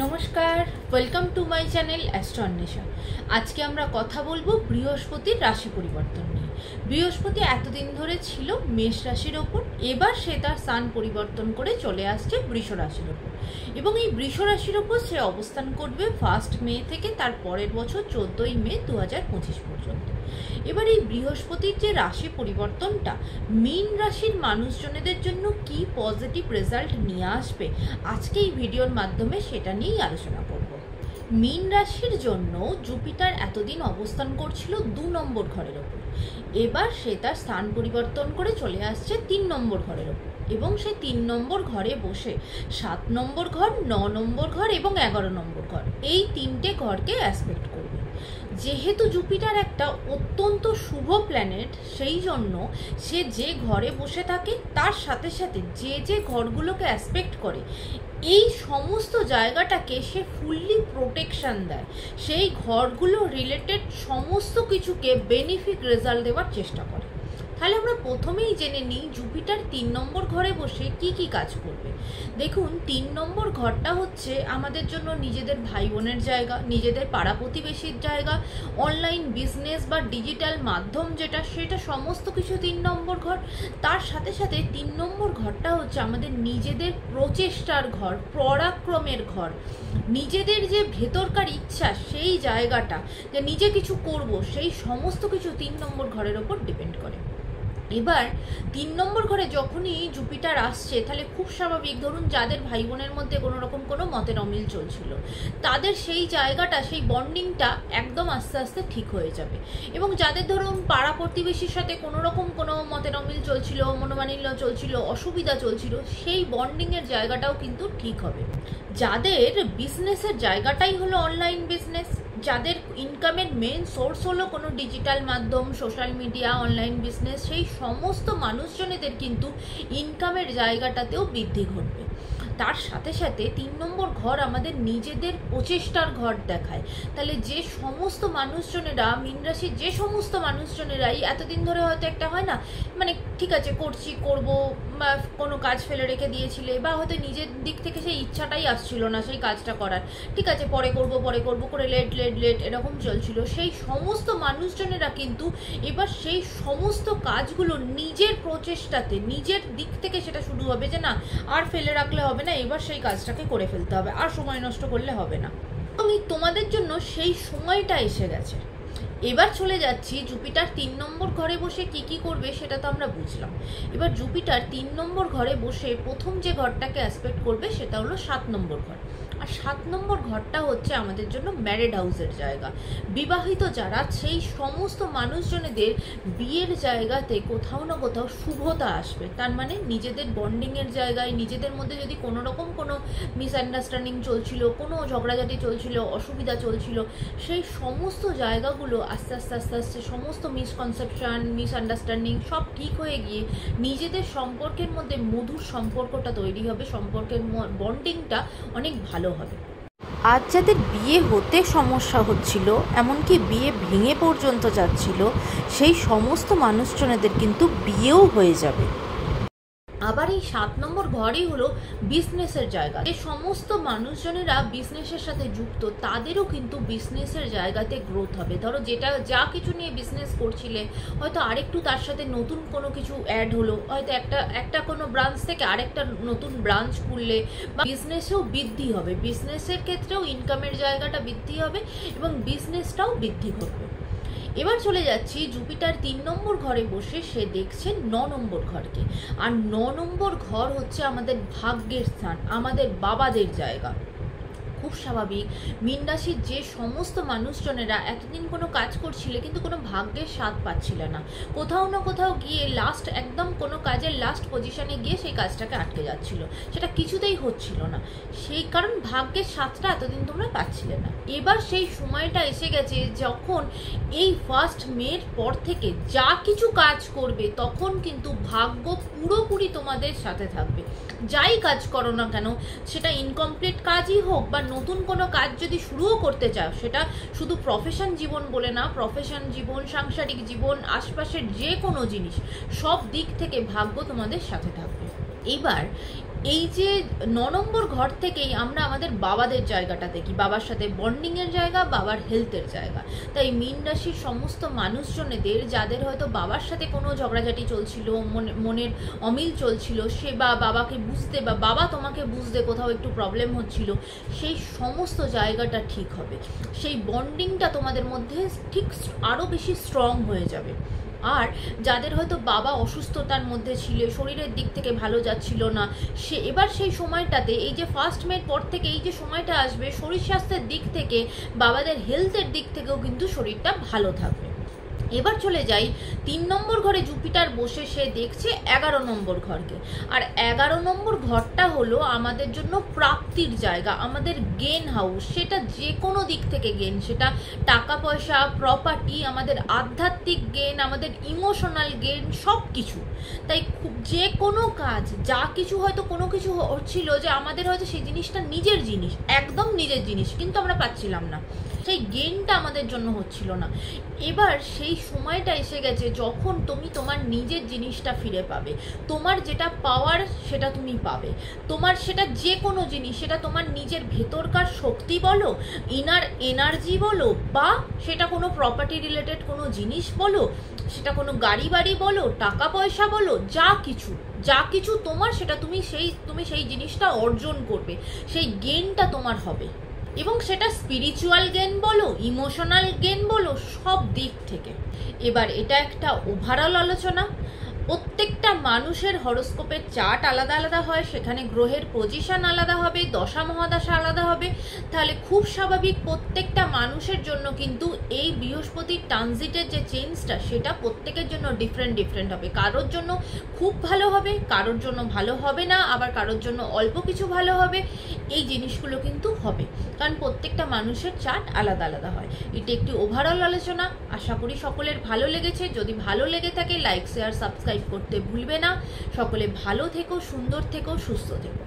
নমস্কার, welcome to my channel astro Anwesha. আজকে আমরা কথা বলবো বৃহস্পতির রাশি পরিবর্তন নিয়ে। বৃহস্পতি এতদিন ধরে ছিল মেষ রাশির ওপর, এবার সে তার স্থান পরিবর্তন করে চলে আসছে বৃষ রাশির ওপর, এবং এই বৃষ রাশির ওপর সে অবস্থান করবে 1 মে থেকে তার পরের বছর 14 মে 2025 পর্যন্ত। এবার এই বৃহস্পতির যে রাশি পরিবর্তনটা মীন রাশির মানুষজনেদের জন্য কি পজিটিভ রেজাল্ট নিয়ে আসবে, আজকে এই ভিডিওর মাধ্যমে সেটা নিয়েই আলোচনা করব। মীন রাশির জন্য জুপিটার এতদিন অবস্থান করছিল 2 নম্বর ঘরের ওপর, এবার সে তার স্থান পরিবর্তন করে চলে আসছে 3 নম্বর ঘরের ওপর, এবং সে 3 নম্বর ঘরে বসে 7 নম্বর ঘর, 9 নম্বর ঘর এবং 11 নম্বর ঘর, এই 3টে ঘরকে অ্যাসপেক্ট করবে। যেহেতু জুপিটার একটা অত্যন্ত শুভ প্ল্যানেট, সেই জন্য সে যে ঘরে বসে থাকে তার সাথে সাথে যে যে ঘরগুলোকে অ্যাসপেক্ট করে এই সমস্ত জায়গাটাকে সে ফুললি প্রোটেকশন দেয়, সেই ঘরগুলো রিলেটেড সমস্ত কিছুকে বেনিফিট রেজাল্ট দেওয়ার চেষ্টা করে। তাহলে আমরা প্রথমেই জেনে নিই জুপিটার 3 নম্বর ঘরে বসে কি কি কাজ করবে। দেখুন, 3 নম্বর ঘরটা হচ্ছে আমাদের জন্য নিজেদের ভাই বোনের জায়গা, নিজেদের পাড়া প্রতিবেশীর জায়গা, অনলাইন বিজনেস বা ডিজিটাল মাধ্যম যেটা, সেটা সমস্ত কিছু 3 নম্বর ঘর। তার সাথে সাথে 3 নম্বর ঘরটা হচ্ছে আমাদের নিজেদের প্রচেষ্টার ঘর, পরাক্রমের ঘর, নিজেদের যে ভেতরকার ইচ্ছা, সেই জায়গাটা যে নিজে কিছু করব, সেই সমস্ত কিছু 3 নম্বর ঘরের ওপর ডিপেন্ড করে। এবার 3 নম্বর ঘরে যখনই জুপিটার আসছে, তাহলে খুব স্বাভাবিক, ধরুন যাদের ভাই বোনের মধ্যে কোনো রকম কোনো মতের অমিল চলছিল, তাদের সেই জায়গাটা, সেই বন্ডিংটা একদম আস্তে আস্তে ঠিক হয়ে যাবে। এবং যাদের ধরুন পাড়া প্রতিবেশীর সাথে কোনো রকম কোনো মতের অমিল চলছিল, মনোমালিন্য চলছিল, অসুবিধা চলছিল, সেই বন্ডিংয়ের জায়গাটাও কিন্তু ঠিক হবে। যাদের বিজনেসের জায়গাটাই হলো অনলাইন বিজনেস, যাদের ইনকামের মেন সোর্স হলো কোনো ডিজিটাল মাধ্যম, সোশ্যাল মিডিয়া, অনলাইন বিজনেস, সেই সমস্ত মানুষজনেদের কিন্তু ইনকামের জায়গাটাতেও বৃদ্ধি ঘটবে। তার সাথে সাথে 3 নম্বর ঘর আমাদের নিজেদের প্রচেষ্টার ঘর দেখায়। তাহলে যে সমস্ত মানুষজনেরা, মীন রাশির যে সমস্ত মানুষজনেরাই এতদিন ধরে হয়তো একটা হয় না, মানে ঠিক আছে করছি করব, বা কোনো কাজ ফেলে রেখে দিয়েছিলে, বা হয়তো নিজের দিক থেকে সেই ইচ্ছাটাই আসছিল না সেই কাজটা করার, ঠিক আছে পরে করব করে লেট এরকম চলছিল, সেই সমস্ত মানুষজনেরা কিন্তু এবার সেই সমস্ত কাজগুলো নিজের প্রচেষ্টাতে, নিজের দিক থেকে সেটা শুরু হবে যে না আর ফেলে রাখলে হবে না, এবার সেই কাজটাকে করে ফেলতে হবে, আর সময় নষ্ট করলে হবে না। আমি তোমাদের জন্য সেই সময়টা এসে গেছে। এবার চলে যাচ্ছি জুপিটার 3 নম্বর ঘরে বসে কি কি করবে, সেটা তো আমরা বুঝলাম। এবার জুপিটার 3 নম্বর ঘরে বসে প্রথম যে ঘরটাকে অ্যাসপেক্ট করবে সেটা হলো 7 নম্বর ঘর। আর 7 নম্বর ঘরটা হচ্ছে আমাদের জন্য ম্যারেড হাউসের জায়গা। বিবাহিত যারা, সেই সমস্ত মানুষজনেদের বিয়ের জায়গাতে কোথাও না কোথাও শুভতা আসবে। তার মানে নিজেদের বন্ডিংয়ের জায়গায়, নিজেদের মধ্যে যদি কোনো রকম কোনো মিসআন্ডারস্ট্যান্ডিং চলছিল, কোনো ঝগড়াঝাটি চলছিল, অসুবিধা চলছিল, সেই সমস্ত জায়গাগুলো আস্তে আস্তে সমস্ত মিসকনসেপশন, মিসআন্ডারস্ট্যান্ডিং সব ঠিক হয়ে গিয়ে নিজেদের সম্পর্কের মধ্যে মধুর সম্পর্কটা তৈরি হবে, সম্পর্কের বন্ডিংটা অনেক ভালো হবে। আজ যাদের বিয়ে হতে সমস্যা হচ্ছিল, এমনকি বিয়ে ভেঙে পর্যন্ত যাচ্ছিল, সেই সমস্ত মানুষজনেদের কিন্তু বিয়েও হয়ে যাবে। আবার এই 7 নম্বর ঘরই হলো বিজনেসের জায়গা। যে সমস্ত মানুষজনেরা বিজনেসের সাথে যুক্ত, তাদেরও কিন্তু বিজনেসের জায়গাতে গ্রোথ হবে। ধরো যেটা যা কিছু নিয়ে বিজনেস করছিলে, হয়তো আরেকটু তার সাথে নতুন কোনো কিছু অ্যাড হলো, হয়তো একটা কোনো ব্রাঞ্চ থেকে আরেকটা নতুন ব্রাঞ্চ খুললে, বা বিজনেসেও বৃদ্ধি হবে, বিজনেসের ক্ষেত্রেও ইনকামের জায়গাটা বৃদ্ধি হবে এবং বিজনেসটাও বৃদ্ধি করবে। এবার চলে যাচ্ছি জুপিটার 3 নম্বর ঘরে বসে সে দেখছে 9 নম্বর ঘরকে। আর 9 নম্বর ঘর হচ্ছে আমাদের ভাগ্যের স্থান, আমাদের বাবাদের জায়গা। খুব স্বাভাবিক, মীন রাশির যে সমস্ত মানুষজনেরা এতদিন কোনো কাজ করছিলে কিন্তু কোনো ভাগ্যের স্বাদ পাচ্ছিলে না, কোথাও না কোথাও গিয়ে লাস্ট একদম কোনো কাজের লাস্ট পজিশনে গিয়ে সেই কাজটাকে আটকে যাচ্ছিল, সেটা কিছুতেই হচ্ছিল না, সেই কারণ ভাগ্যের স্বাদটা এতদিন তোমরা পাচ্ছিলে না। এবার সেই সময়টা এসে গেছে যখন এই 1 মের পর থেকে যা কিছু কাজ করবে তখন কিন্তু ভাগ্য পুরোপুরি তোমাদের সাথে থাকবে। যাই কাজ করো না কেন, সেটা ইনকমপ্লিট কাজই হোক বা নতুন কোনো কাজ যদি শুরুও করতে চাও, সেটা শুধু প্রফেশন জীবন বলে না, প্রফেশন জীবন, সাংসারিক জীবন, আশপাশের যে কোনো জিনিস, সব দিক থেকে ভাগ্য তোমাদের সাথে থাকবে। এবার এই যে 9 নম্বর ঘর থেকেই আমরা আমাদের বাবাদের জায়গাটা দেখি, বাবার সাথে বন্ডিংয়ের জায়গা, বাবার হেলথের জায়গা। তাই মীন রাশির সমস্ত মানুষজনেদের যাদের হয়তো বাবার সাথে কোনো ঝগড়াঝাটি চলছিল, মনের অমিল চলছিল, সে বা বাবাকে বুঝতে বা বাবা তোমাকে বুঝতে কোথাও একটু প্রবলেম হচ্ছিল, সেই সমস্ত জায়গাটা ঠিক হবে, সেই বন্ডিংটা তোমাদের মধ্যে ঠিক আরও বেশি স্ট্রং হয়ে যাবে। আর যাদের হয়তো বাবা অসুস্থতার মধ্যে ছিল, শরীরের দিক থেকে ভালো যাচ্ছিল না, সে এবার সেই সময়টাতে এই যে 1 মের পর থেকে এই যে সময়টা আসবে, শরীর স্বাস্থ্যের দিক থেকে বাবাদের হেলথের দিক থেকেও কিন্তু শরীরটা ভালো থাকবে। এবার চলে যাই 3 নম্বর ঘরে জুপিটার বসে সে দেখছে 11 নম্বর ঘরকে। আর 11 নম্বর ঘরটা হলো আমাদের জন্য প্রাপ্তির জায়গা, আমাদের গেন হাউস। সেটা যে কোনো দিক থেকে গেন, সেটা টাকা পয়সা, প্রপার্টি, আমাদের আধ্যাত্মিক গেন, আমাদের ইমোশনাল গেন, সব কিছু। তাই যে কোনো কাজ, যা কিছু হয়তো কোনো কিছু হচ্ছিল যে আমাদের হয়তো সেই জিনিসটা নিজের জিনিস, একদম নিজের জিনিস, কিন্তু আমরা পাচ্ছিলাম না, সেই গেনটা আমাদের জন্য হচ্ছিল না। এবার সেই সময়টা এসে গেছে যখন তুমি তোমার নিজের জিনিসটা ফিরে পাবে। তোমার যেটা পাওয়ার সেটা তুমি পাবে। তোমার সেটা যে কোনো জিনিস, সেটা তোমার নিজের ভেতরকার শক্তি বলো, ইনার এনার্জি বলো, বা সেটা কোনো প্রপার্টি রিলেটেড কোনো জিনিস বলো, সেটা কোনো গাড়ি বাড়ি বলো, টাকা পয়সা বলো, যা কিছু তোমার, সেটা তুমি সেই জিনিসটা অর্জন করবে, সেই গেনটা তোমার হবে। এবং সেটা স্পিরিচুয়াল গেন বলো, ইমোশনাল গেন বলো, সব দিক থেকে। এবার এটা একটা ওভারঅল আলোচনা। প্রত্যেকটা মানুষের হরোস্কোপের চার্ট আলাদা আলাদা হয়, সেখানে গ্রহের পজিশন আলাদা হবে, দশা মহাদশা আলাদা হবে। তাহলে খুব স্বাভাবিক প্রত্যেকটা মানুষের জন্য কিন্তু এই বৃহস্পতির ট্রানজিটের যে চেঞ্জটা, সেটা প্রত্যেকের জন্য ডিফারেন্ট হবে। কারোর জন্য খুব ভালো হবে, কারোর জন্য ভালো হবে না, আবার কারোর জন্য অল্প কিছু ভালো হবে। এই জিনিসগুলো কিন্তু হবে, কারণ প্রত্যেকটা মানুষের চার্ট আলাদা আলাদা হয়। এটা একটি ওভারঅল আলোচনা। আশা করি সকলের ভালো লেগেছে। যদি ভালো লেগে থাকে লাইক, শেয়ার, সাবস্ক্রাইব করতে ভুলবে না। সকলে ভালো থেকো, সুন্দর থেকো, সুস্থ থেকো।